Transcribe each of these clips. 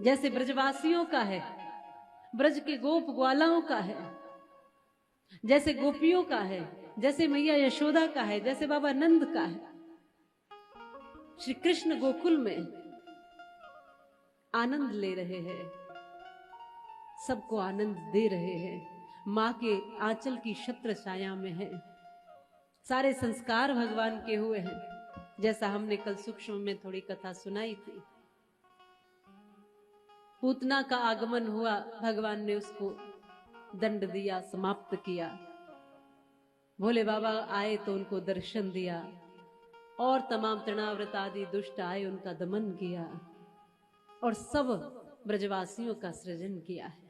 जैसे ब्रजवासियों का है, ब्रज के गोप ग्वालाओं का है, जैसे गोपियों का है, जैसे मैया यशोदा का है, जैसे बाबा नंद का है। श्री कृष्ण गोकुल में आनंद ले रहे हैं, सबको आनंद दे रहे हैं, मां के आंचल की छत्र छाया में है। सारे संस्कार भगवान के हुए हैं, जैसा हमने कल सूक्ष्म में थोड़ी कथा सुनाई थी। पूतना का आगमन हुआ, भगवान ने उसको दंड दिया, समाप्त किया। भोले बाबा आए तो उनको दर्शन दिया, और तमाम तृणाव्रत आदि दुष्ट आए, उनका दमन किया, और सब ब्रजवासियों का सृजन किया है।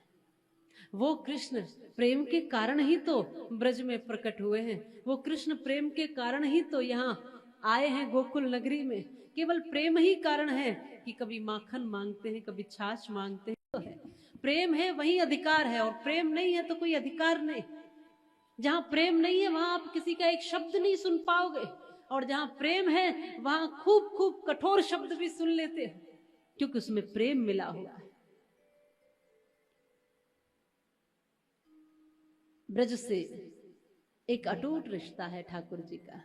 वो कृष्ण प्रेम के कारण ही तो ब्रज में प्रकट हुए हैं, वो कृष्ण प्रेम के कारण ही तो यहाँ आए हैं गोकुल नगरी में। केवल प्रेम ही कारण है कि कभी माखन मांगते हैं, कभी छाछ मांगते हैं, तो है प्रेम है वही अधिकार है, और प्रेम नहीं है तो कोई अधिकार नहीं। जहां प्रेम नहीं है वहां आप किसी का एक शब्द नहीं सुन पाओगे, और जहां प्रेम है वहां खूब खूब कठोर शब्द भी सुन लेते हैं, क्योंकि उसमें प्रेम मिला हुआ है। ब्रज से एक अटूट रिश्ता है ठाकुर जी का,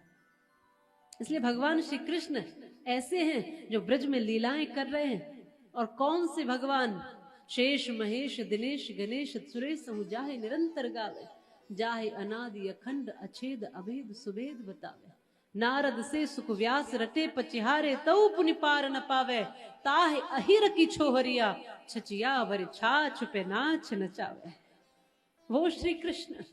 इसलिए भगवान श्री कृष्ण ऐसे हैं जो ब्रज में लीलाएं कर रहे हैं। और कौन से भगवान? शेष महेश दिनेश गणेश सुरेश जाहे निरंतर गावे, जाहे अनादि अखंड अछेद अभेद सुभेद बतावे। नारद से सुख व्यास रटे पचिहारे तऊ पुनि पार न पावे, ताहे अहिर की छोहरिया छचिया भर छाछ पे नाच नचावे। वो श्री कृष्ण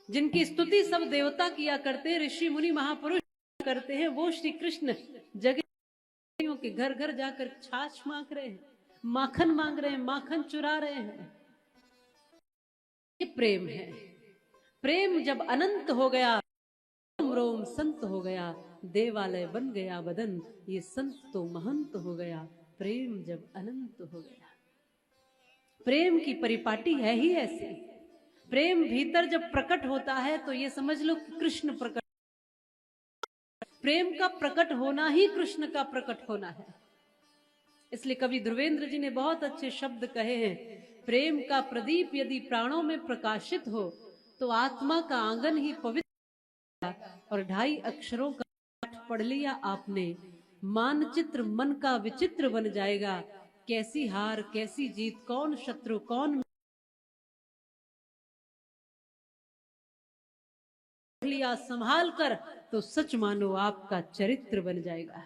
जिनकी स्तुति सब देवता किया करते हैं, ऋषि मुनि महापुरुष करते हैं, वो श्री कृष्ण जगह के घर घर जाकर छाछ मांग रहे हैं, माखन मांग रहे हैं, माखन चुरा रहे हैं। ये प्रेम है। प्रेम जब अनंत हो गया, रोम रोम संत हो गया, देवालय बन गया बदन, ये संत तो महंत हो गया। प्रेम जब अनंत हो गया, प्रेम की परिपाटी है ही ऐसी। प्रेम भीतर जब प्रकट होता है तो ये समझ लो कि कृष्ण प्रकट, प्रेम का प्रकट होना ही कृष्ण का प्रकट होना है। इसलिए कवि ध्रुवेंद्र जी ने बहुत अच्छे शब्द कहे हैं, प्रेम का प्रदीप यदि प्राणों में प्रकाशित हो तो आत्मा का आंगन ही पवित्र, और 2.5 अक्षरों का पाठ पढ़ लिया आपने, मानचित्र मन का विचित्र बन जाएगा। कैसी हार कैसी जीत, कौन शत्रु कौन लिया संभाल कर, तो सच मानो आपका चरित्र बन जाएगा।